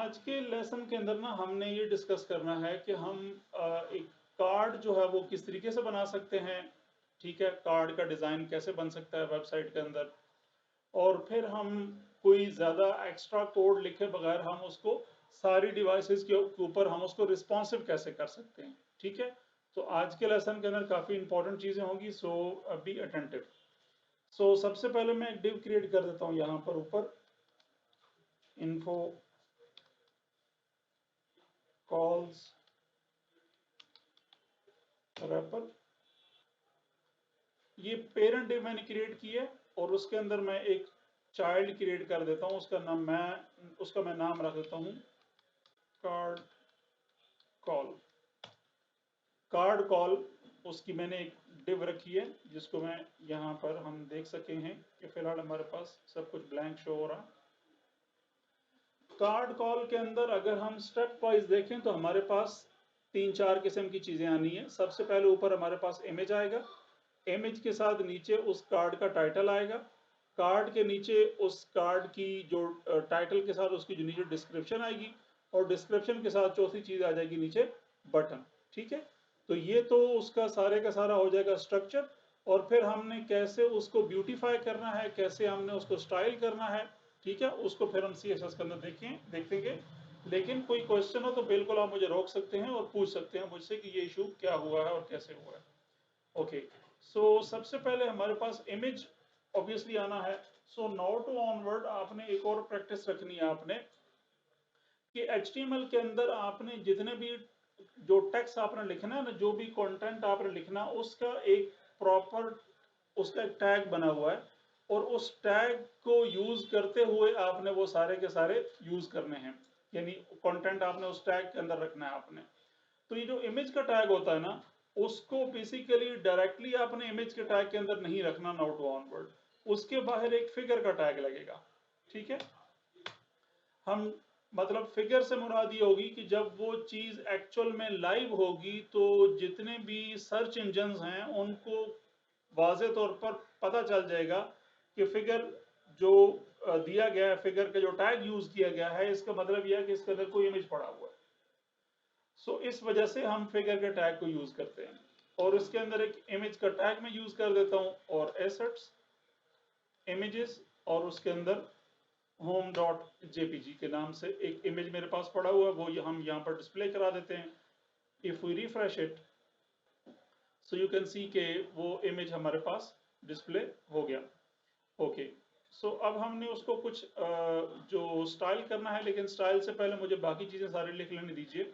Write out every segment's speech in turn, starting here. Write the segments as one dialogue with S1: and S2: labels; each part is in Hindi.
S1: आज के लेसन के अंदर ना हमने ये डिस्कस करना है कि हम एक कार्ड जो है वो किस तरीके से बना सकते हैं। ठीक है, कार्ड का डिज़ाइन कैसे बन सकता है वेबसाइट के अंदर, और फिर हम कोई ज़्यादा एक्स्ट्रा कोड लिखे बगैर हम उसको सारी डिवाइसेस के ऊपर हम उसको रिस्पॉन्सिव कैसे कर सकते हैं। ठीक है, तो आज के लेसन के अंदर काफ़ी इंपॉर्टेंट चीज़ें होंगी, सो बी अटेंटिव। सो सबसे पहले मैं एक डिव क्रिएट कर देता हूँ यहाँ पर ऊपर, इन्फो कॉल्स रैपर। ये पेरेंट डिव मैंने क्रिएट की है और उसके अंदर मैं एक चाइल्ड क्रिएट कर देता हूँ, उसका मैं नाम रख देता हूँ कार्ड कॉल। कार्ड कॉल उसकी मैंने एक डिव रखी है जिसको मैं यहाँ पर हम देख सके हैं कि फिलहाल हमारे पास सब कुछ ब्लैंक शो हो रहा। कार्ड कॉल के अंदर अगर हम स्टेप वाइज देखें तो हमारे पास 3-4 किस्म की चीज़ें आनी है। सबसे पहले ऊपर हमारे पास इमेज आएगा, इमेज के साथ नीचे उस कार्ड का टाइटल आएगा, कार्ड के नीचे उस कार्ड की जो टाइटल के साथ उसकी जो नीचे डिस्क्रिप्शन आएगी, और डिस्क्रिप्शन के साथ चौथी चीज़ आ जाएगी नीचे बटन। ठीक है, तो ये तो उसका सारे का सारा हो जाएगा स्ट्रक्चर। और फिर हमने कैसे उसको ब्यूटीफाई करना है, कैसे हमने उसको स्टाइल करना है, ठीक है, उसको फिर हम CSS के अंदर देखेंगे। लेकिन कोई क्वेश्चन हो तो बिल्कुल आप मुझे रोक सकते हैं और पूछ सकते हैं मुझसे कि ये इशू क्या हुआ है और कैसे हुआ है। ओके, सो सबसे पहले हमारे पास इमेज ऑब्वियसली आना है। सो नाउ टू ऑनवर्ड आपने एक और प्रैक्टिस रखनी है आपने कि HTML के अंदर आपने जितने भी जो टेक्स्ट आपने लिखना है ना, जो भी कंटेंट आपने लिखना, उसका एक प्रॉपर उसका एक टैग बना हुआ है, और उस टैग को यूज करते हुए आपने वो सारे के सारे यूज करने हैं, यानी कंटेंट आपने उस टैग के अंदर रखना है आपने। तो ये जो इमेज का टैग होता है ना, उसको बेसिकली डायरेक्टली आपने इमेज के टैग के अंदर नहीं रखना नाउ टू ऑनवर्ड, उसके बाहर एक फिगर का टैग लगेगा। ठीक है, हम मतलब फिगर से मुराद ये होगी कि जब वो चीज एक्चुअल में लाइव होगी तो जितने भी सर्च इंजन्स हैं उनको वाज़े तौर पर पता चल जाएगा कि फिगर जो दिया गया है, फिगर का जो टैग यूज किया गया है, इसका मतलब यह है कि इसके अंदर कोई इमेज पड़ा हुआ है। सो इस वजह से हम फिगर के टैग को यूज करते हैं, और इसके अंदर एक इमेज का टैग मैं यूज कर देता हूं, और एसेट्स इमेजेस, और उसके अंदर home.jpg के नाम से एक इमेज मेरे पास पड़ा हुआ है, वो हम यहाँ पर डिस्प्ले करा देते हैं। If we refresh it so you can see के वो इमेज हमारे पास डिस्प्ले हो गया। ओके, सो अब हमने उसको कुछ जो स्टाइल करना है, लेकिन स्टाइल से पहले मुझे बाकी चीजें सारी लिख लेने दीजिए।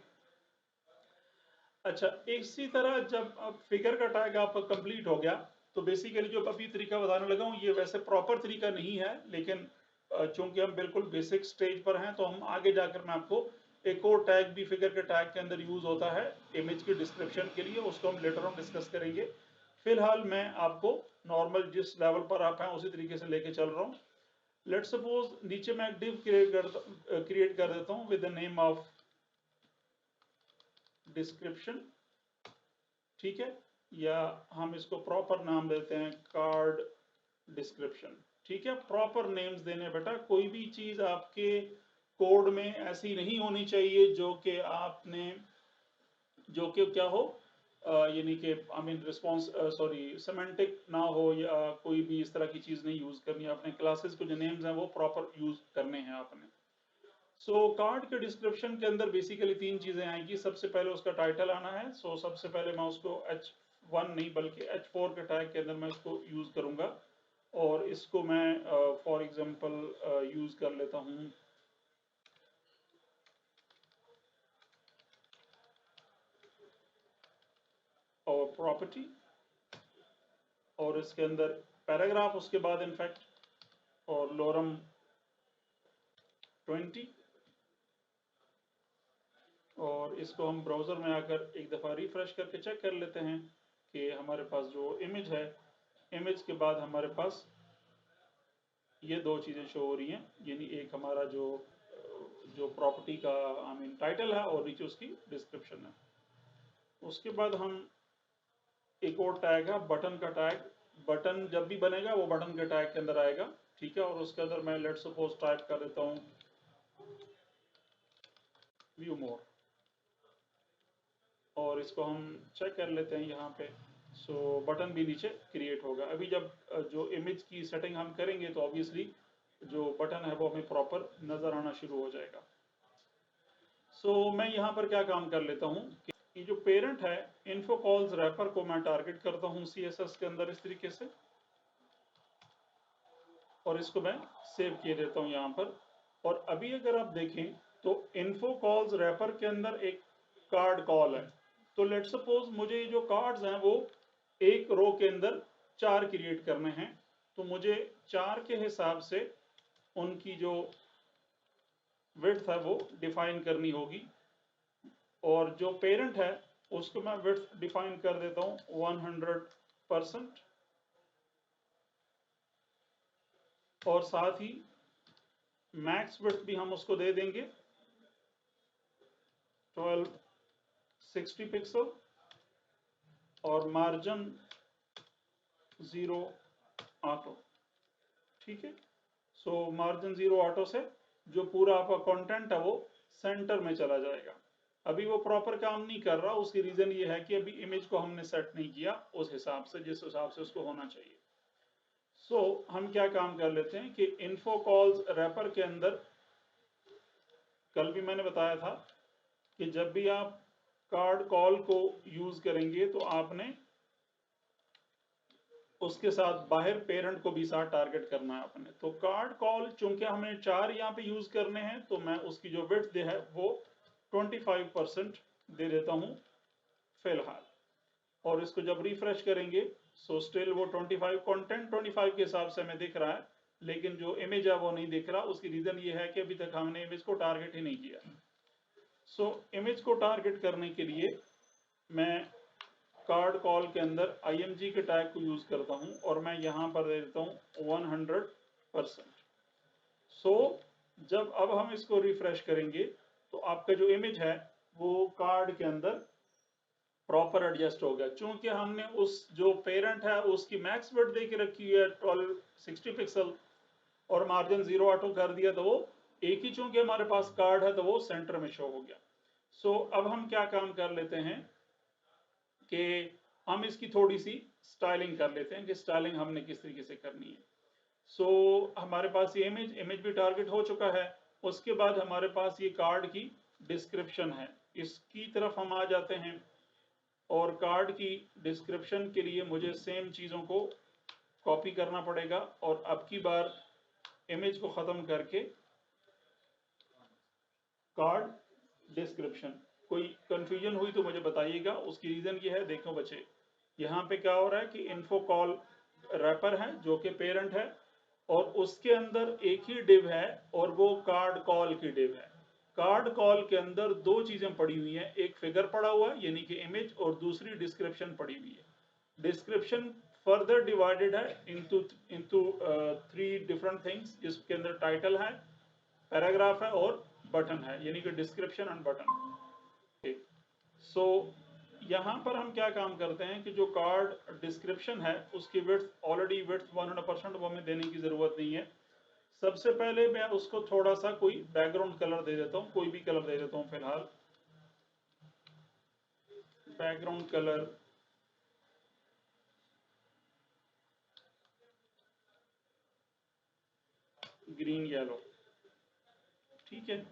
S1: अच्छा, इसी तरह जब अब फिगर का टैग आपका कंप्लीट हो गया, तो बेसिकली जो अभी तरीका बताने लगा हूँ ये वैसे प्रॉपर तरीका नहीं है, लेकिन चूंकि हम बिल्कुल बेसिक स्टेज पर हैं तो हम आगे जाकर मैं आपको एक और टैग भी फिगर के टैग के अंदर यूज होता है इमेज की डिस्क्रिप्शन के लिए, उसको हम लेटर ऑन डिस्कस करेंगे। फिलहाल मैं आपको नॉर्मल जिस लेवल पर आप हैं उसी तरीके से लेके चल रहा हूँ। लेट सपोज नीचे मैं एक डिव क्रिएट कर देता हूँ with the name of description. ठीक है, या हम इसको प्रॉपर नाम देते हैं कार्ड डिस्क्रिप्शन। ठीक है, प्रॉपर नेम्स देने बेटा, कोई भी चीज आपके कोड में ऐसी नहीं होनी चाहिए जो कि क्या हो, यानी कि I mean response sorry semantic ना हो, या कोई भी इस तरह की चीज नहीं यूज करनी है। अपने क्लासेस को जो नेम्स हैं वो प्रॉपर यूज करने हैं आपने। सो कार्ड के डिस्क्रिप्शन के अंदर बेसिकली 3 चीजें आएंगी। सबसे पहले उसका टाइटल आना है। सो सबसे पहले मैं उसको H1 नहीं बल्कि H4 के टैग के अंदर मैं इसको यूज करूंगा, और इसको मैं फॉर एग्जांपल यूज कर लेता हूं और प्रॉपर्टी, और इसके अंदर पैराग्राफ उसके बाद इनफैक्ट, और लोरम 20, और इसको हम ब्राउजर में आकर एक दफ़ा रिफ्रेश करके चेक कर लेते हैं कि हमारे पास जो इमेज है, इमेज के बाद हमारे पास ये 2 चीज़ें शो हो रही हैं, यानी एक हमारा जो प्रॉपर्टी का आई मीन टाइटल है और नीचे उसकी डिस्क्रिप्शन है। उसके बाद हम एक और टैग है बटन का टैग, बटन जब भी बनेगा वो बटन के टैग के अंदर आएगा। ठीक है, और उसके अंदर मैं लेट सपोज टाइप कर देता हूँ व्यू मोर, और इसको हम चेक कर लेते हैं यहाँ पे। सो बटन भी नीचे क्रिएट होगा। अभी जब जो इमेज की सेटिंग हम करेंगे तो ऑब्वियसली जो बटन है वो हमें प्रॉपर नजर आना शुरू हो जाएगा। सो मैं यहाँ पर क्या काम कर लेता हूँ कि ये जो पेरेंट है इन्फो कॉल्स रैपर को मैं टारगेट करता हूँ CSS के अंदर इस तरीके से, और इसको मैं सेव किए देता हूँ यहाँ पर। और अभी अगर आप देखें तो इन्फो कॉल्स रैपर के अंदर एक कार्ड कॉल है। तो लेट सपोज मुझे ये जो कार्ड्स हैं वो एक रो के अंदर 4 क्रिएट करने हैं, तो मुझे 4 के हिसाब से उनकी जो विड्थ है वो डिफाइन करनी होगी। और जो पेरेंट है उसको मैं विड्थ डिफाइन कर देता हूँ 100%, और साथ ही मैक्स विड्थ भी हम उसको दे देंगे 1260 पिक्सल, और मार्जिन 0 ऑटो। ठीक है, सो मार्जिन 0 ऑटो से जो पूरा आपका कंटेंट है वो सेंटर में चला जाएगा। अभी वो प्रॉपर काम नहीं कर रहा, उसकी रीजन ये है कि अभी इमेज को हमने सेट नहीं किया उस हिसाब से जिस हिसाब से उसको होना चाहिए। सो हम क्या काम कर लेते हैं कि इन्फो कॉल्स रैपर के अंदर कल भी मैंने बताया था कि जब भी आप कार्ड कॉल को यूज करेंगे तो आपने उसके साथ बाहर पेरेंट को भी साथ टारगेट करना है अपने। तो कार्ड कॉल चूंकि हमें 4 यहाँ पे यूज करने हैं तो मैं उसकी जो विड्थ है वो 25% दे देता हूँ फिलहाल। और इसको जब रिफ्रेश करेंगे सो स्टिल वो 25 कंटेंट 25 के हिसाब से हमें दिख रहा है, लेकिन जो इमेज है वो नहीं दिख रहा। उसकी रीजन ये है कि अभी तक हमने इमेज को टारगेट ही नहीं किया। सो इमेज को टारगेट करने के लिए मैं कार्ड कॉल के अंदर IMG के टैग को यूज करता हूं, और मैं यहां पर दे देता हूं 100%। सो जब अब हम इसको रिफ्रेश करेंगे तो आपका जो इमेज है वो कार्ड के अंदर प्रॉपर एडजस्ट हो गया। चूंकि हमने उस जो पेरेंट है उसकी मैक्स विड्थ दे के रखी है 1260 पिक्सल, और मार्जिन 0 ऑटो कर दिया, तो वो एक ही चूंकि हमारे पास कार्ड है तो वो सेंटर में शो हो गया। सो अब हम क्या काम कर लेते हैं कि हम इसकी थोड़ी सी स्टाइलिंग कर लेते हैं कि स्टाइलिंग हमने किस तरीके से करनी है। सो हमारे पास ये इमेज भी टारगेट हो चुका है। उसके बाद हमारे पास ये कार्ड की डिस्क्रिप्शन है, इसकी तरफ हम आ जाते हैं। और कार्ड की डिस्क्रिप्शन के लिए मुझे सेम चीज़ों को कॉपी करना पड़ेगा, और अब की बार इमेज को ख़त्म करके कार्ड डिस्क्रिप्शन। कोई कंफ्यूजन हुई तो मुझे बताइएगा, उसकी रीज़न ये है। देखो बच्चे, यहाँ पे क्या हो रहा है कि इन्फो कॉल रैपर है जो कि पेरेंट है, और उसके अंदर एक ही डिव है और वो कार्ड कॉल की डिव है। कार्ड कॉल के अंदर 2 चीजें पड़ी हुई हैं, एक फिगर पड़ा हुआ है यानी कि इमेज, और दूसरी डिस्क्रिप्शन पड़ी हुई है। डिस्क्रिप्शन फर्दर डिवाइडेड है इनटू इनटू 3 डिफरेंट थिंग्स, जिसके अंदर टाइटल है, पैराग्राफ है और बटन है, यानी कि डिस्क्रिप्शन एंड बटन। सो यहाँ पर हम क्या काम करते हैं कि जो कार्ड डिस्क्रिप्शन है उसकी विड्थ ऑलरेडी विड्थ 100% वो हमें देने की जरूरत नहीं है। सबसे पहले मैं उसको थोड़ा सा कोई बैकग्राउंड कलर दे देता हूँ, कोई भी कलर दे देता हूँ फिलहाल। बैकग्राउंड कलर ग्रीन येलो, ठीक है,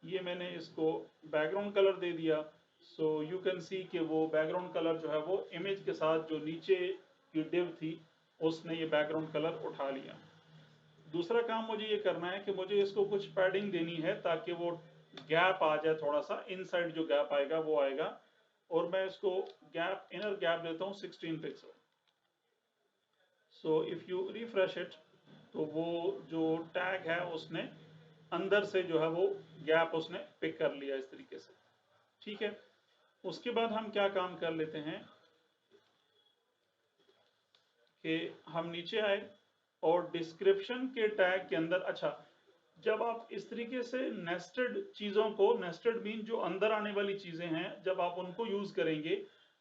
S1: ये मैंने इसको बैकग्राउंड कलर दे दिया। सो यू कैन सी कि वो बैकग्राउंड कलर जो है वो इमेज के साथ जो नीचे की डिव थी उसने ये बैकग्राउंड कलर उठा लिया। दूसरा काम मुझे ये करना है कि मुझे इसको कुछ पैडिंग देनी है ताकि वो गैप आ जाए, थोड़ा सा इनसाइड जो गैप आएगा वो आएगा। और मैं इसको गैप इनर गैप देता हूँ 16 pixel. So if you refresh it तो वो जो टैग है उसने अंदर से जो है वो गैप उसने पिक कर लिया इस तरीके से। ठीक है, उसके बाद हम क्या काम कर लेते हैं कि हम नीचे आए और डिस्क्रिप्शन के टैग के अंदर, अच्छा, जब आप इस तरीके से नेस्टेड चीज़ों को, नेस्टेड मीन जो अंदर आने वाली चीज़ें हैं, जब आप उनको यूज करेंगे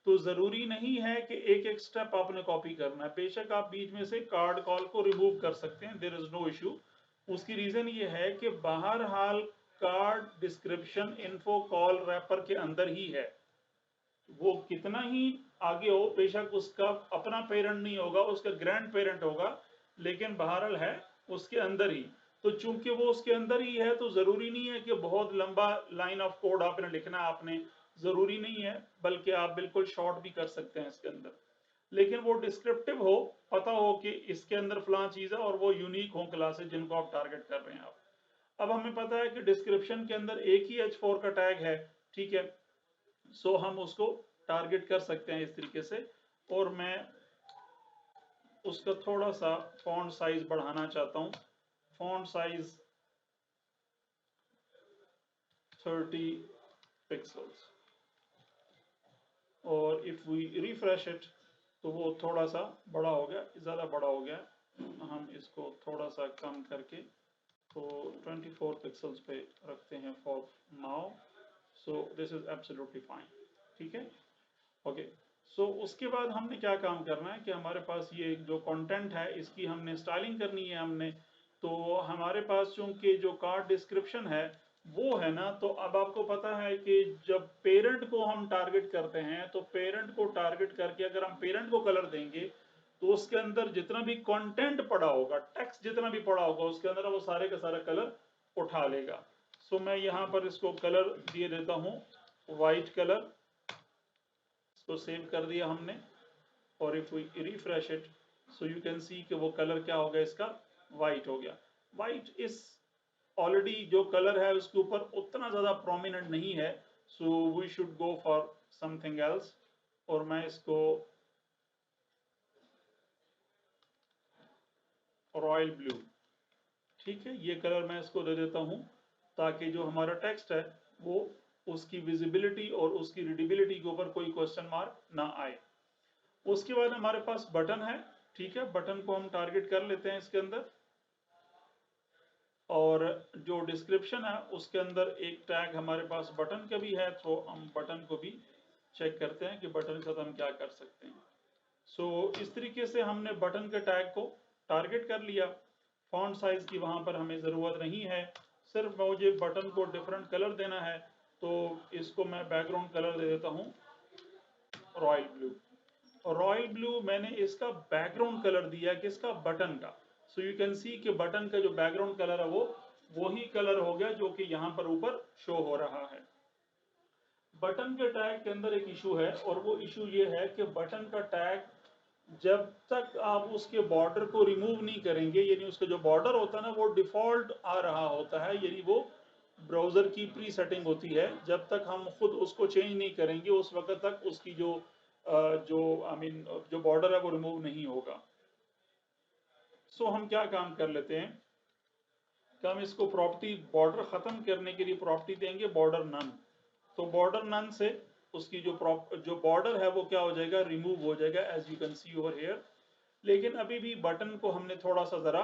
S1: तो ज़रूरी नहीं है कि एक एक स्टेप आपने कॉपी करना है। बेशक आप बीच में से कार्ड कॉल को रिमूव कर सकते हैं, देयर इज नो इशू। उसकी रीज़न ये है कि बहरहाल card description info call wrapper के अंदर ही है। वो कितना ही आगे हो, बेशक उसका अपना पेरेंट नहीं होगा, उसका ग्रैंड पेरेंट होगा, लेकिन बहरहाल है उसके अंदर ही। तो चूंकि वो उसके अंदर ही है तो जरूरी नहीं है कि बहुत लंबा लाइन ऑफ कोड आपने लिखना, आपने जरूरी नहीं है, बल्कि आप बिल्कुल शॉर्ट भी कर सकते हैं इसके अंदर। लेकिन वो डिस्क्रिप्टिव हो, पता हो कि इसके अंदर फलां चीज है और वो यूनिक हो क्लासेस जिनको आप टारगेट कर रहे हैं आप। अब हमें पता है कि डिस्क्रिप्शन के अंदर एक ही H4 का टैग है, ठीक है, सो हम उसको टारगेट कर सकते हैं इस तरीके से। और मैं उसका थोड़ा सा फॉन्ट साइज बढ़ाना चाहता हूं, फॉन्ट साइज 30 पिक्सल्स, और इफ वी रिफ्रेश इट तो वो थोड़ा सा बड़ा हो गया, ज़्यादा बड़ा हो गया। हम इसको थोड़ा सा कम करके तो 24 पिक्सल्स पे रखते हैं for now. So this is absolutely fine, ठीक है, ओके। सो उसके बाद हमने क्या काम करना है कि हमारे पास ये जो कंटेंट है इसकी हमने स्टाइलिंग करनी है हमने। तो हमारे पास चूंकि जो कार्ड डिस्क्रिप्शन है वो है ना, तो अब आपको पता है कि जब पेरेंट को हम टारगेट करते हैं तो पेरेंट को टारगेट करके अगर हम पेरेंट को कलर देंगे तो उसके अंदर जितना भी कंटेंट पड़ा होगा, टेक्स्ट जितना भी पड़ा होगा उसके अंदर वो सारे का सारा कलर उठा लेगा। सो मैं यहाँ पर इसको कलर दिए देता हूँ वाइट कलर, इसको सेव कर दिया हमने। और if we refresh it so you can see कि वो कलर क्या हो गया, इसका वाइट हो गया। वाइट इस ऑलरेडी जो कलर है उसके ऊपर उतना ज्यादा प्रोमिनेंट नहीं है, so we should go for something else. और मैं इसको रॉयल ब्लू, ठीक है, ये कलर मैं इसको दे देता हूं ताकि जो हमारा टेक्स्ट है वो उसकी विजिबिलिटी और उसकी रीडेबिलिटी के ऊपर कोई क्वेश्चन मार्क ना आए। उसके बाद हमारे पास बटन है, ठीक है, बटन को हम टारगेट कर लेते हैं इसके अंदर। और जो डिस्क्रिप्शन है उसके अंदर एक टैग हमारे पास बटन का भी है, तो हम बटन को भी चेक करते हैं कि बटन के साथ हम क्या कर सकते हैं। सो इस तरीके से हमने बटन के टैग को टारगेट कर लिया। फॉन्ट साइज की वहां पर हमें ज़रूरत नहीं है, सिर्फ मुझे बटन को डिफरेंट कलर देना है। तो इसको मैं बैकग्राउंड कलर दे देता हूँ रॉयल ब्लू। और रॉयल ब्लू मैंने इसका बैकग्राउंड कलर दिया किसका, बटन का। सो यू कैन सी कि बटन का जो बैकग्राउंड कलर है वो वही कलर हो गया जो कि यहाँ पर ऊपर शो हो रहा है। बटन के टैग के अंदर एक इशू है, और वो इशू ये है कि बटन का टैग जब तक आप उसके बॉर्डर को रिमूव नहीं करेंगे, यानी उसका जो बॉर्डर होता है ना वो डिफॉल्ट आ रहा होता है, यानी वो ब्राउजर की प्री सेटिंग होती है, जब तक हम खुद उसको चेंज नहीं करेंगे उस वक्त तक उसकी जो जो बॉर्डर है वो रिमूव नहीं होगा। सो हम क्या काम कर लेते हैं कि हम इसको प्रॉपर्टी बॉर्डर खत्म करने के लिए प्रॉपर्टी देंगे बॉर्डर नन। तो बॉर्डर नन से उसकी जो बॉर्डर है वो क्या हो जाएगा, रिमूव हो जाएगा, as you can see over here. लेकिन अभी भी बटन को हमने थोड़ा सा जरा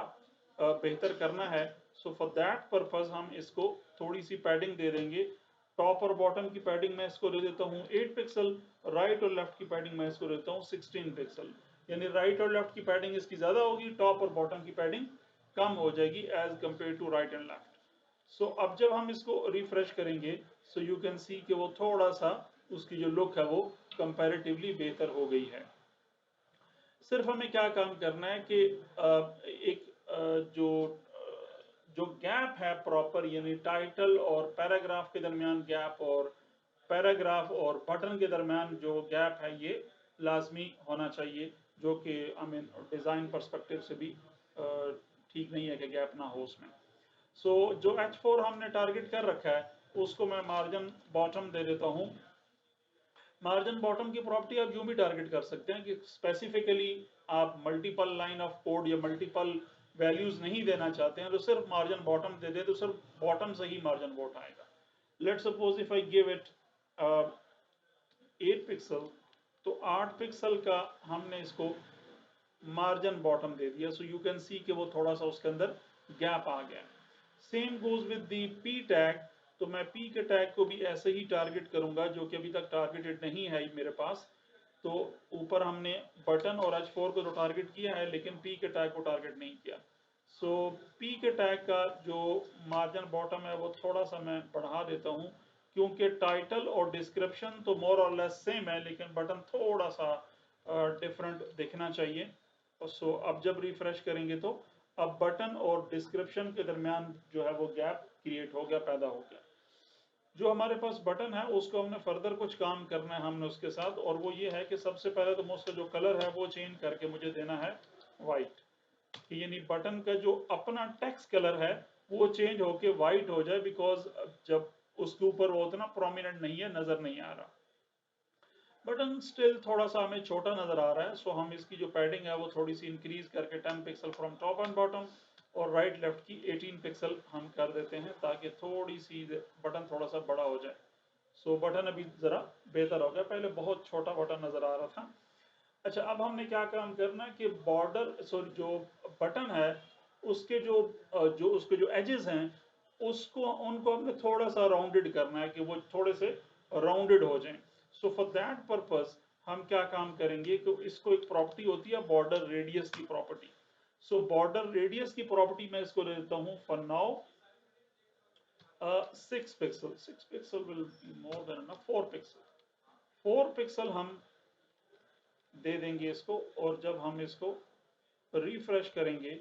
S1: बेहतर करना है। सो फॉर दैट पर्पज हम इसको थोड़ी सी पैडिंग दे देंगे। टॉप और बॉटम की पैडिंग मैं इसको दे देता हूँ 8 पिक्सल, राइट और लेफ्ट की पैडिंग मैं इसको देता हूँ 16 पिक्सल। यानी राइट और लेफ्ट की पैडिंग इसकी ज्यादा होगी, टॉप और बॉटम की पैडिंग कम हो जाएगी as compare to right and left. So अब जब हम इसको रिफ्रेश करेंगे सो यू कैन सी कि वो थोड़ा सा उसकी जो लुक है वो कंपैरेटिवली बेहतर हो गई है। सिर्फ हमें क्या काम करना है कि एक जो गैप है प्रॉपर, यानी टाइटल और पैराग्राफ के दरमियान गैप और पैराग्राफ और बटन के दरमियान जो गैप है ये लाजमी होना चाहिए, जो कि आई मीन डिज़ाइन पर्सपेक्टिव से भी ठीक नहीं है कि गैप ना हो उसमें। सो जो H4 हमने टारगेट कर रखा है उसको मैं मार्जिन बॉटम दे देता हूँ। मार्जिन बॉटम की प्रॉपर्टी आप यूं भी टारगेट कर सकते हैं कि स्पेसिफिकली आप मल्टीपल लाइन ऑफ कोड या मल्टीपल वैल्यूज नहीं देना चाहते हैं, तो सिर्फ मार्जिन बॉटम दे दे तो सिर्फ बॉटम से ही मार्जिन वोट आएगा। Let's suppose if I give it 8 pixel, तो 8 पिक्सल का हमने इसको मार्जिन बॉटम दे दिया। सो यू कैन सी कि वो थोड़ा सा उसके अंदर गैप आ गया। Same goes with the P tag, तो मैं पी के टैग को भी ऐसे ही टारगेट करूंगा जो कि अभी तक टारगेटेड नहीं है मेरे पास। तो ऊपर हमने बटन और H4 को तो टारगेट किया है लेकिन पी के टैग को टारगेट नहीं किया। सो पीक टैग का जो मार्जिन बॉटम है वो थोड़ा सा मैं बढ़ा देता हूँ, क्योंकि टाइटल और डिस्क्रिप्शन तो मोर और लेस सेम है, लेकिन बटन थोड़ा सा डिफरेंट दिखना चाहिए। सो अब जब रिफ्रेश करेंगे तो अब बटन और डिस्क्रिप्शन के दरमियान जो है वो गैप क्रिएट हो गया, पैदा हो गया। जो हमारे पास बटन है उसको हमने फर्दर कुछ काम करना है हमने उसके साथ, और वो ये है कि सबसे पहले तो उसका जो कलर है वो चेंज करके मुझे देना है वाइट, यानी बटन का जो अपना टेक्स्ट कलर है वो चेंज होके वाइट हो जाए, बिकॉज जब उसके ऊपर वो उतना प्रोमिनेंट नहीं है, नजर नहीं आ रहा। बटन स्टिल थोड़ा सा हमें छोटा नजर आ रहा है, सो हम इसकी जो पैडिंग है वो थोड़ी सी इंक्रीज करके 10 pixel from top and bottom और राइट लेफ्ट की 18 पिक्सल हम कर देते हैं, ताकि थोड़ी सी बटन थोड़ा सा बड़ा हो जाए। सो बटन अभी जरा बेहतर हो गया, पहले बहुत छोटा बटन नजर आ रहा था। अच्छा, अब हमने क्या काम करना है कि बॉर्डर सॉरी जो बटन है उसके जो उसके जो एजेस हैं उसको उनको हमने थोड़ा सा राउंडेड करना है कि वो थोड़े से राउंडेड हो जाएं। सो फॉर दैट पर्पस हम क्या काम करेंगे कि इसको एक प्रॉपर्टी होती है बॉर्डर रेडियस की प्रॉपर्टी। सो बॉर्डर रेडियस की प्रॉपर्टी मैं इसको ले देता हूं for now 6 pixel. 6 pixel will be more than enough. 4 pixel, 4 pixel हम दे देंगे इसको, और जब हम इसको रिफ्रेश करेंगे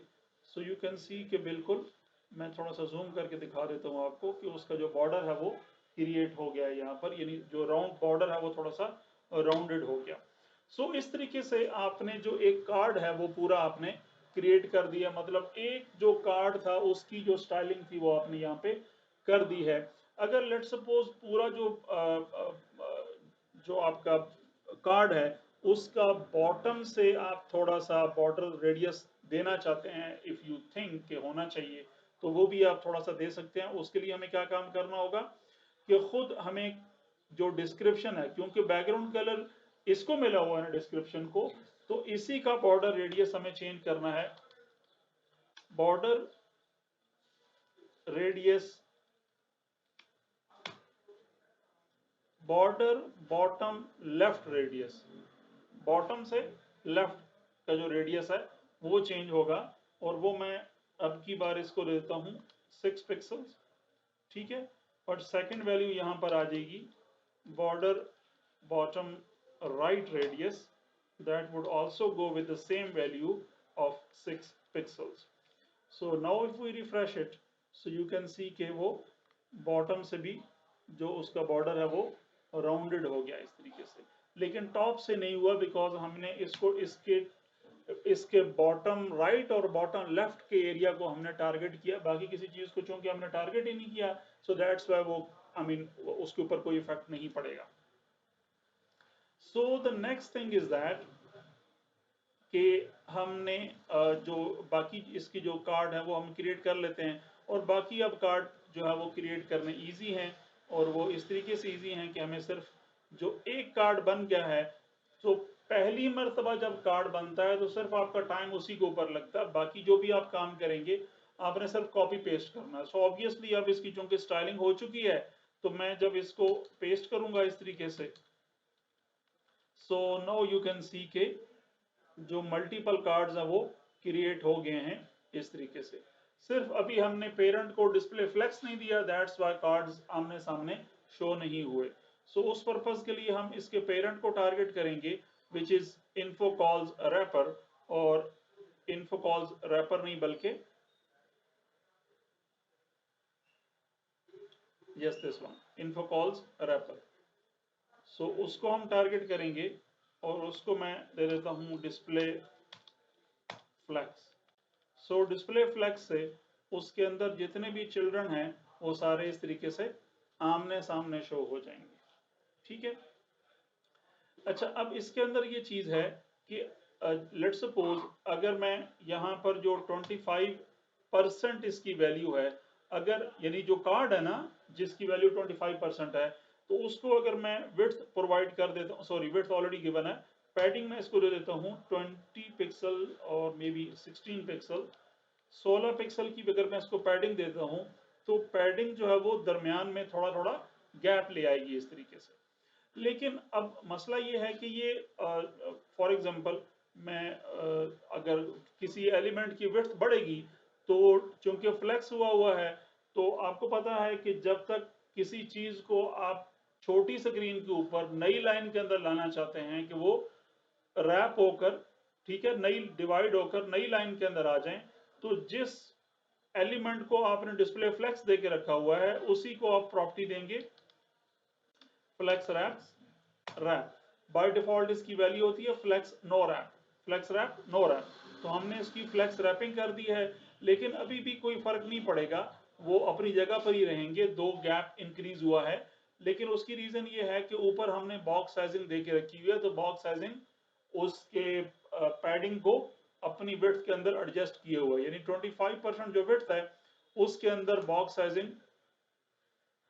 S1: सो यू कैन सी कि बिल्कुल, मैं थोड़ा सा जूम करके दिखा देता हूँ आपको कि उसका जो बॉर्डर है वो क्रिएट हो गया है यहाँ पर, यानी जो राउंड बॉर्डर है वो थोड़ा सा राउंडेड हो गया। सो इस तरीके से आपने जो एक कार्ड है वो पूरा आपने क्रिएट कर दिया, मतलब एक जो कार्ड था उसकी जो स्टाइलिंग थी वो आपने यहाँ पे कर दी है। अगर लेट सपोज पूरा जो आपका कार्ड है उसका बॉटम से आप थोड़ा सा बॉर्डर रेडियस देना चाहते हैं, इफ यू थिंक कि होना चाहिए, तो वो भी आप थोड़ा सा दे सकते हैं। उसके लिए हमें क्या काम करना होगा कि खुद हमें जो डिस्क्रिप्शन है, क्योंकि बैकग्राउंड कलर इसको मिला हुआ है डिस्क्रिप्शन को, तो इसी का बॉर्डर रेडियस हमें चेंज करना है। Border radius, border bottom left radius, bottom से लेफ्ट का जो रेडियस है वो चेंज होगा, और वो मैं अब की बार इसको देता हूं 6 पिक्सल्स, ठीक है। और सेकंड वैल्यू यहां पर आ जाएगी border bottom right radius, that would also go with the same value of 6 pixels. So now if we refresh it, so you can see कि वो बॉटम से भी जो उसका बॉर्डर है वो राउंडेड हो गया इस तरीके से, लेकिन टॉप से नहीं हुआ, बिकॉज हमने इसको इसके बॉटम राइट और बॉटम लेफ्ट के एरिया को हमने टारगेट किया, बाकी किसी चीज को चूंकि हमने टारगेट ही नहीं किया, सो दैट्स वाई वो उसके ऊपर कोई इफेक्ट नहीं पड़ेगा। So the next thing is that कि हमने जो बाकी इसकी जो कार्ड है वो हम क्रिएट कर लेते हैं, और बाकी अब कार्ड जो है वो क्रिएट करने इजी हैं, और वो इस तरीके से इजी हैं कि हमें सिर्फ जो एक कार्ड बन गया है, तो पहली मर्तबा जब कार्ड बनता है तो सिर्फ आपका टाइम उसी के ऊपर लगता है, बाकी जो भी आप काम करेंगे आपने सिर्फ कॉपी पेस्ट करना है। सो ऑब्वियसली अब इसकी चूंकि स्टाइलिंग हो चुकी है, तो मैं जब इसको पेस्ट करूंगा इस तरीके से, so now you can see के जो मल्टीपल कार्ड्स हैं वो क्रिएट हो गए हैं इस तरीके से। सिर्फ अभी हमने पेरेंट को डिस्प्ले फ्लेक्स नहीं दिया, दैट्स वाई कार्ड्स आमने सामने शो नहीं हुए। सो उस पर्पस के लिए हम इसके पेरेंट को टारगेट करेंगे, which is info calls wrapper, और इन्फो कॉल्स रैपर नहीं बल्कि yes this one, info calls wrapper. So उसको हम टारगेट करेंगे, और उसको मैं दे देता हूं display flex. So display flex से उसके अंदर जितने भी चिल्ड्रन हैं वो सारे इस तरीके से आमने सामने शो हो जाएंगे, ठीक है। अच्छा, अब इसके अंदर ये चीज है कि लेट सपोज अगर मैं यहाँ पर जो 25% इसकी वैल्यू है, अगर यानी जो कार्ड है ना जिसकी वैल्यू 25% है, तो उसको अगर मैं विड्थ प्रोवाइड कर देता हूँ, सॉरी विड्थ ऑलरेडी गिवन है, पैडिंग में इसको दे देता हूँ 20 पिक्सल और मे बी 16 पिक्सल, 16 पिक्सल की अगर मैं इसको पैडिंग देता हूँ, तो पैडिंग जो है वो दरमियान में थोड़ा थोड़ा गैप ले आएगी इस तरीके से। लेकिन अब मसला ये है कि ये फॉर एग्जांपल मैं अगर किसी एलिमेंट की विड्थ बढ़ेगी, तो चूंकि फ्लेक्स हुआ है तो आपको पता है कि जब तक किसी चीज को आप छोटी स्क्रीन के ऊपर नई लाइन के अंदर लाना चाहते हैं कि वो रैप होकर, ठीक है, नई डिवाइड होकर नई लाइन के अंदर आ जाएं, तो जिस एलिमेंट को आपने डिस्प्ले फ्लेक्स दे के रखा हुआ है उसी को आप प्रॉपर्टी देंगे फ्लेक्स रैप। बाय डिफॉल्ट इसकी वैल्यू होती है flex no wrap, flex wrap no wrap. तो हमने इसकी फ्लेक्स रैपिंग कर दी है, लेकिन अभी भी कोई फर्क नहीं पड़ेगा, वो अपनी जगह पर ही रहेंगे। 2 गैप इंक्रीज हुआ है, लेकिन उसकी रीजन ये है कि ऊपर हमने बॉक्स साइजिंग दे के रखी हुई है, तो बॉक्स साइजिंग उसके पैडिंग को अपनी विड्थ के अंदर एडजस्ट किए हुए, यानी 25% जो विड्थ है उसके अंदर बॉक्स साइजिंग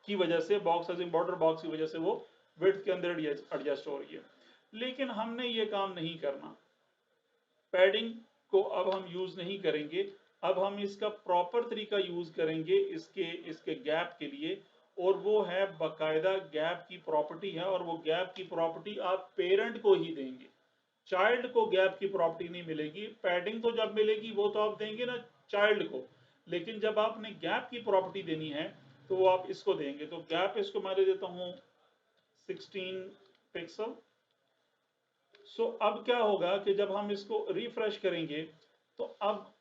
S1: की वजह से, बॉक्स साइजिंग बॉर्डर बॉक्स की वजह से वो विड्थ के अंदर एडजस्ट हो रही है। लेकिन हमने ये काम नहीं करना, पैडिंग को अब हम यूज नहीं करेंगे। अब हम इसका प्रॉपर तरीका यूज करेंगे इसके गैप के लिए, और वो है बाकायदा गैप की प्रॉपर्टी है, और वो गैप की प्रॉपर्टी आप पेरेंट को ही देंगे, चाइल्ड को गैप की प्रॉपर्टी नहीं मिलेगी। पैडिंग तो जब मिलेगी वो तो आप देंगे ना चाइल्ड को, लेकिन जब आपने गैप की प्रॉपर्टी देनी है तो वो आप इसको देंगे। तो गैप इसको मैं दे देता हूं 16 पिक्सल। सो अब क्या होगा कि जब हम इसको रिफ्रेश करेंगे तो अब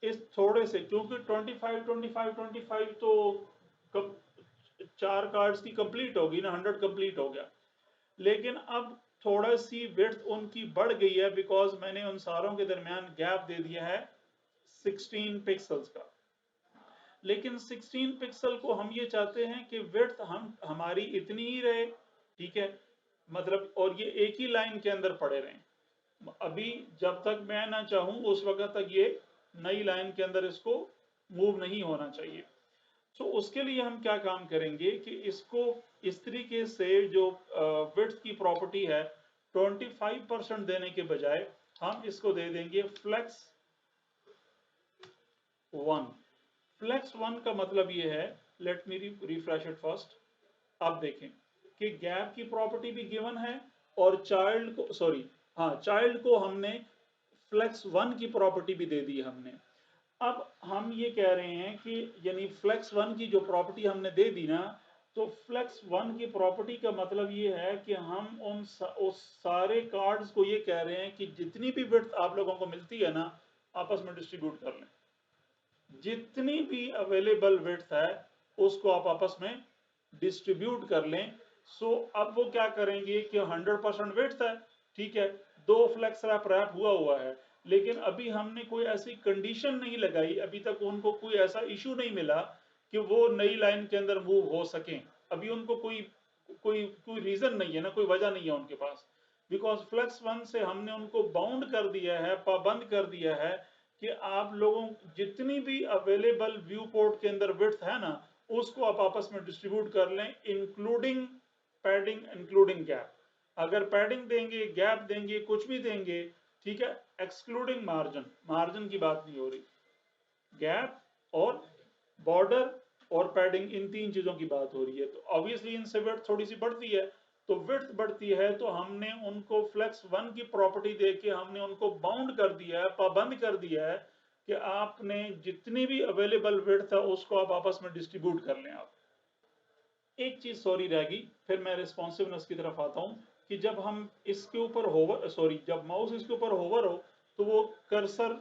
S1: इस थोड़े से, क्योंकि 25 25 25 तो कब 4 कार्ड्स की कंप्लीट होगी ना, 100 कंप्लीट हो गया, लेकिन अब थोड़ा सी विड्थ उनकी बढ़ गई है बिकॉज मैंने उन सारों के दरमियान गैप दे दिया है 16 पिक्सल्स का। लेकिन 16 पिक्सल को हम ये चाहते हैं कि विड्थ हमारी इतनी ही रहे, ठीक है, मतलब, और ये एक ही लाइन के अंदर पड़े रहें। अभी जब तक मैं ना चाहूं उस वक्त तक ये नई लाइन के अंदर इसको मूव नहीं होना चाहिए। तो उसके लिए हम क्या काम करेंगे कि इसको इस तरीके से जो विड्थ की प्रॉपर्टी है 25% देने के बजाय हम इसको दे देंगे फ्लेक्स 1। फ्लेक्स 1 का मतलब ये है, let me refresh it first. अब देखें कि गैप की प्रॉपर्टी भी गिवन है, और चाइल्ड को, सॉरी, हाँ, चाइल्ड को हमने फ्लेक्स 1 की प्रॉपर्टी भी दे दी हमने। अब हम ये कह रहे हैं कि यानी फ्लेक्स 1 की जो प्रॉपर्टी हमने दे दी ना, तो फ्लेक्स 1 की प्रॉपर्टी का मतलब ये है कि हम उस सारे कार्ड्स को ये कह रहे हैं कि जितनी भी विड्थ आप लोगों को मिलती है ना, आपस में डिस्ट्रीब्यूट कर लें। जितनी भी अवेलेबल विड्थ है उसको आप आपस में डिस्ट्रीब्यूट कर लें। सो अब वो क्या करेंगे कि 100% विड्थ है, ठीक है, 2 फ्लेक्स रैप हुआ है, लेकिन अभी हमने कोई ऐसी कंडीशन नहीं लगाई, अभी तक उनको कोई ऐसा इशू नहीं मिला कि वो नई लाइन के अंदर मूव हो सकें। अभी उनको कोई कोई कोई रीजन नहीं है ना, कोई वजह नहीं है उनके पास, बिकॉज फ्लेक्स 1 से हमने उनको बाउंड कर दिया है, पाबंद कर दिया है कि आप लोगों जितनी भी अवेलेबल व्यू पोर्ट के अंदर विड्थ है ना, उसको आप आपस में डिस्ट्रीब्यूट कर लें, इंक्लूडिंग पैडिंग, इंक्लूडिंग गैप। अगर पैडिंग देंगे, गैप देंगे, कुछ भी देंगे, ठीक है, एक्सक्लूडिंग मार्जिन, मार्जिन की बात नहीं हो रही, गैप और बॉर्डर और पैडिंग, इन 3 चीजों की बात हो रही है। तो ऑब्वियसली इनसे विड्थ थोड़ी सी बढ़ती है, तो विड्थ बढ़ती है तो हमने उनको फ्लेक्स 1 की प्रॉपर्टी देके हमने उनको बाउंड कर दिया है, पाबंद कर दिया है कि आपने जितनी भी अवेलेबल विड्थ है उसको आप आपस में डिस्ट्रीब्यूट कर लें। आप एक चीज सॉरी रहेगी, फिर मैं रिस्पॉन्सिवनेस की तरफ आता हूं कि जब हम इसके ऊपर होवर, सॉरी, जब माउस इसके ऊपर होवर हो तो वो कर्सर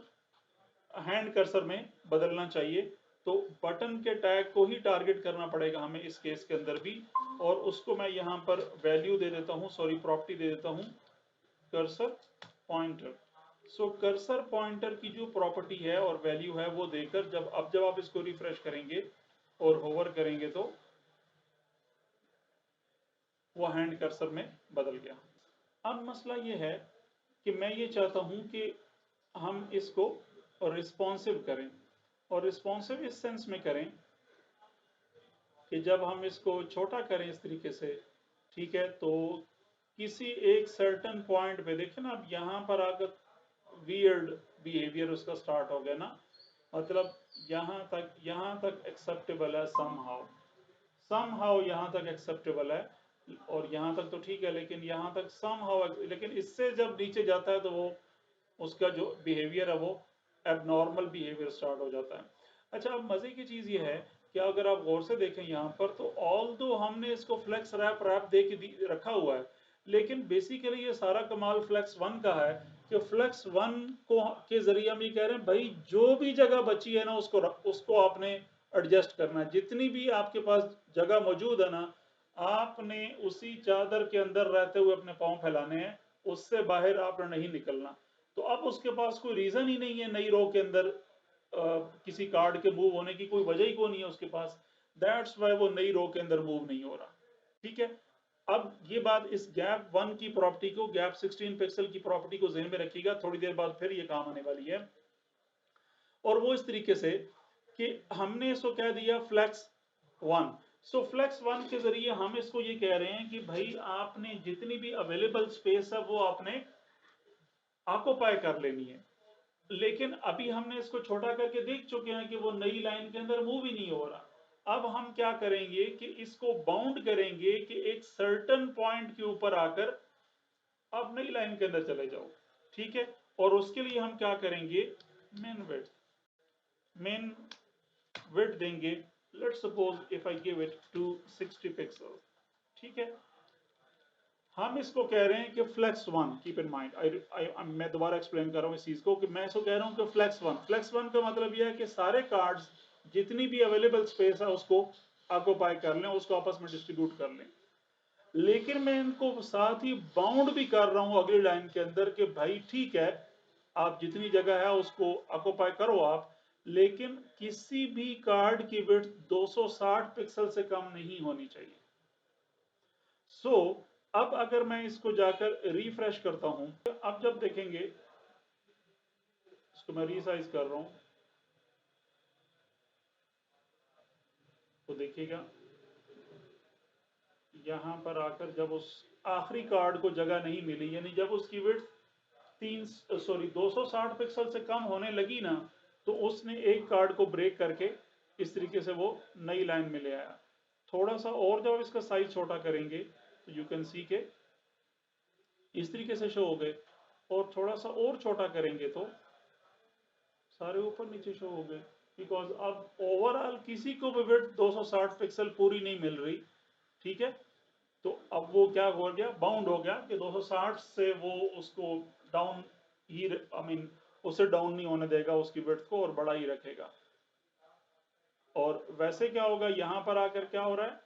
S1: हैंड कर्सर में बदलना चाहिए, तो बटन के टैग को ही टारगेट करना पड़ेगा हमें इस केस के अंदर भी, और उसको मैं यहाँ पर वैल्यू दे देता हूँ, सॉरी, प्रॉपर्टी दे देता हूँ कर्सर पॉइंटर। सो कर्सर पॉइंटर की जो प्रॉपर्टी है और वैल्यू है वो देकर जब आप इसको रिफ्रेश करेंगे और होवर करेंगे तो वो हैंड कर्सर में बदल गया। अब मसला ये है कि मैं ये चाहता हूं कि हम इसको रिस्पॉन्सिव करें, और रिस्पॉन्सिव इस सेंस में करें कि जब हम इसको छोटा करें इस तरीके से, ठीक है, तो किसी एक सर्टन पॉइंट पे देखें ना, अब यहाँ पर आकर वियर्ड बिहेवियर उसका स्टार्ट हो गया ना, मतलब यहाँ तक एक्सेप्टेबल है, समहाउ यहाँ तक एक्सेप्टेबल है, और यहाँ तक तो ठीक है, लेकिन यहाँ तक समहाउ, लेकिन इससे जब नीचे जाता है तो वो उसका जो बिहेवियर है वो एबनॉर्मल बिहेवियर स्टार्ट हो जाता है। अच्छा, अब मजे की चीज ये है कि अगर आप गौर से देखें यहाँ पर, तो ऑल दो हमने इसको फ्लेक्स रैप रैप दे के रखा हुआ है, लेकिन बेसिकली ये सारा कमाल फ्लेक्स वन का है कि फ्लेक्स वन को के जरिए हम ये कह रहे हैं भाई जो भी जगह बची है ना उसको आपने एडजस्ट करना है। जितनी भी आपके पास जगह मौजूद है ना, आपने उसी चादर के अंदर रहते हुए अपने पाँव फैलाने हैं, उससे बाहर आपने नहीं निकलना। तो अब उसके पास कोई रीजन ही नहीं है नई रो के अंदर किसी कार्ड के मूव होने की, कोई वजह ही को नहीं है उसके पास। दैट्स वाई वो नई रो के अंदर मूव नहीं हो रहा। ठीक है, अब ये बात इस गैप 1 की प्रॉपर्टी को, गैप 16 पिक्सल की प्रॉपर्टी को ध्यान में रखिएगा, थोड़ी देर बाद फिर ये काम आने वाली है। और वो इस तरीके से कि हमने इसको कह दिया फ्लेक्स 1। सो फ्लेक्स 1 के जरिए हम इसको ये कह रहे हैं कि भाई आपने जितनी भी अवेलेबल स्पेस है वो आपने ऑक्युपाई कर लेनी है। लेकिन अभी हमने इसको छोटा करके देख चुके हैं कि वो नई लाइन के अंदर मूव ही नहीं हो रहा। अब हम क्या करेंगे कि इसको बाउंड करेंगे कि एक सर्टन पॉइंट के ऊपर आकर आप नई लाइन के अंदर चले जाओ। ठीक है, और उसके लिए हम क्या करेंगे, मेन विड्थ देंगे। Let's suppose if I give it to 60 pixel. ठीक है, हम इसको कह रहे हैं कि फ्लेक्स 1, कीप इन माइंड, मैं दोबारा एक्सप्लेन कर रहा हूँ इस चीज को, कि मैं इसको कह रहा हूँ कि फ्लेक्स 1 का मतलब यह है कि सारे कार्ड्स जितनी भी अवेलेबल स्पेस है उसको ऑक्युपाई कर लें, उसको आपस में डिस्ट्रीब्यूट कर लें। लेकिन मैं इनको साथ ही बाउंड भी कर रहा हूं अगली लाइन के अंदर कि भाई ठीक है, आप जितनी जगह है उसको ऑक्युपाई करो आप, लेकिन किसी भी कार्ड की विड्थ 260 पिक्सल से कम नहीं होनी चाहिए। सो अब अगर मैं इसको जाकर रिफ्रेश करता हूं, अब जब देखेंगे, इसको मैं रीसाइज कर रहा हूं, तो देखिएगा यहां पर आकर जब उस आखिरी कार्ड को जगह नहीं मिली, यानी जब उसकी विड्थ 260 पिक्सल से कम होने लगी ना, तो उसने एक कार्ड को ब्रेक करके इस तरीके से वो नई लाइन में ले आया। थोड़ा सा और जब इसका साइज छोटा करेंगे तो यू कैन सी के इस तरीके से शो हो गए, और थोड़ा सा और छोटा करेंगे तो सारे ऊपर नीचे शो हो गए, बिकॉज अब ओवरऑल किसी को भी विड्थ 260 पिक्सल पूरी नहीं मिल रही। ठीक है, तो अब वो क्या हो गया, बाउंड हो गया कि 260 से वो उसको डाउन ही, आई मीन उसे डाउन नहीं होने देगा उसकी विड्थ को, और बड़ा ही रखेगा। और वैसे क्या होगा, यहां पर आकर क्या हो रहा है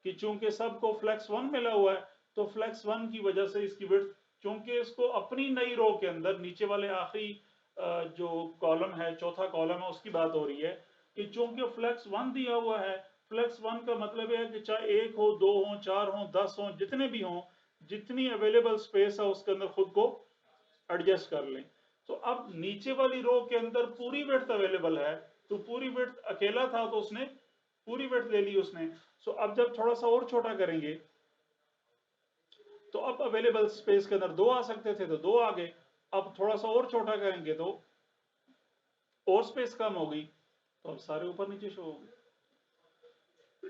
S1: कि चूंकि सबको फ्लेक्स 1 मिला हुआ है, तो फ्लेक्स 1 की वजह से इसकी विड्थ, चूंकि इसको अपनी नई रो के अंदर नीचे वाले आखिरी जो कॉलम है, चौथा कॉलम है, उसकी बात हो रही है कि चूंकि फ्लेक्स 1 दिया हुआ है, फ्लेक्स 1 का मतलब है कि चाहे 1 हो, 2 हो, 4 हो, 10 हो, जितने भी हो, जितनी अवेलेबल स्पेस है उसके अंदर खुद को एडजस्ट कर लें। तो अब नीचे वाली रो के अंदर पूरी विड्थ अवेलेबल है, तो पूरी विड्थ अकेला था तो उसने पूरी विड्थ ले ली उसने। सो अब जब थोड़ा सा और छोटा करेंगे, तो अब अवेलेबल स्पेस के अंदर 2 आ सकते थे तो 2 आ गए। अब थोड़ा सा और छोटा करेंगे तो और स्पेस कम हो गई, तो अब सारे ऊपर नीचे शो हो गए।